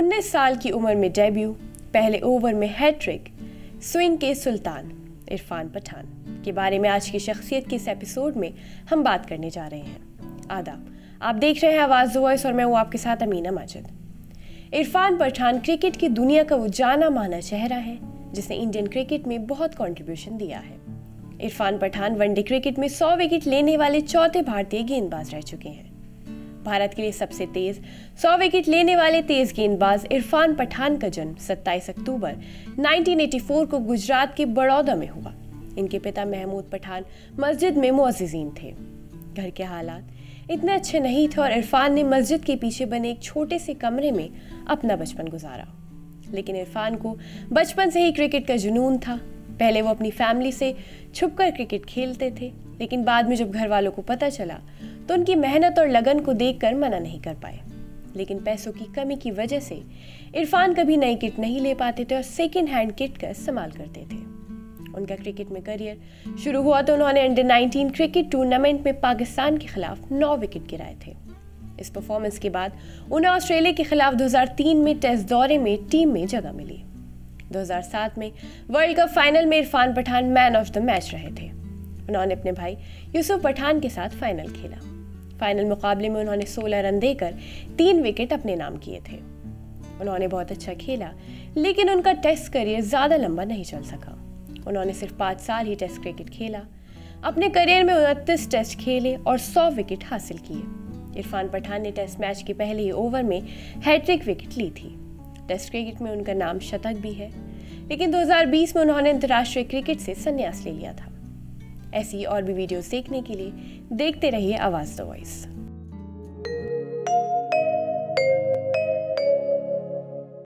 19 साल की उम्र में डेब्यू, पहले ओवर में हैट्रिक, स्विंग के सुल्तान इरफान पठान के बारे में आज की शख्सियत के इस एपिसोड में हम बात करने जा रहे हैं। आदाब, आप देख रहे हैं आवाज़ द वॉइस और मैं हूँ आपके साथ अमीना माजिद। इरफान पठान क्रिकेट की दुनिया का वो जाना माना चेहरा है जिसने इंडियन क्रिकेट में बहुत कंट्रीब्यूशन दिया है। इरफान पठान वनडे क्रिकेट में 100 विकेट लेने वाले चौथे भारतीय गेंदबाज रह चुके हैं। भारत के लिए सबसे तेज 100 विकेट लेने वाले तेज गेंदबाज इरफान पठान का जन्म 27 अक्टूबर 1984 को गुजरात के बड़ौदा में हुआ। इनके पिता महमूद पठान मस्जिद में मुअज्जिज़ीन थे। घर के हालात इतने अच्छे नहीं थे और इरफान ने मस्जिद के पीछे बने एक छोटे से कमरे में अपना बचपन गुजारा। लेकिन इरफान को बचपन से ही क्रिकेट का जुनून था। पहले वो अपनी फैमिली से छुपकर क्रिकेट खेलते थे, लेकिन बाद में जब घर वालों को पता चला तो उनकी मेहनत और लगन को देखकर मना नहीं कर पाए। लेकिन पैसों की कमी की वजह से इरफान कभी नई किट नहीं ले पाते थे और सेकेंड हैंड किट का इस्तेमाल करते थे। उनका क्रिकेट में करियर शुरू हुआ तो उन्होंने अंडर 19 क्रिकेट टूर्नामेंट में पाकिस्तान के खिलाफ 9 विकेट गिराए थे। इस परफॉर्मेंस के बाद उन्हें ऑस्ट्रेलिया के खिलाफ 2003 में टेस्ट दौरे में टीम में जगह मिली। 2007 में वर्ल्ड कप फाइनल में Irfan Pathan man of the match रहे थे। उन्होंने अपने भाई यूसुफ पठान के साथ फाइनल खेला। फाइनल मुकाबले में उन्होंने 16 रन देकर 3 विकेट अपने नाम किए थे। उन्होंने बहुत अच्छा खेला, लेकिन उनका टेस्ट करियर ज़्यादा लंबा नहीं चल सका। उन्होंने सिर्फ 5 साल ही टेस्ट क्रिकेट खेला। अपने करियर में 29 टेस्ट खेले और 100 विकेट हासिल किए। इरफान पठान ने टेस्ट मैच के पहले ही ओवर में हैट्रिक विकेट ली थी। टेस्ट क्रिकेट में उनका नाम शतक भी है, लेकिन 2020 में उन्होंने अंतर्राष्ट्रीय क्रिकेट से संन्यास ले लिया था। ऐसी और भी वीडियोस देखने के लिए देखते रहिए आवाज़ द वॉइस।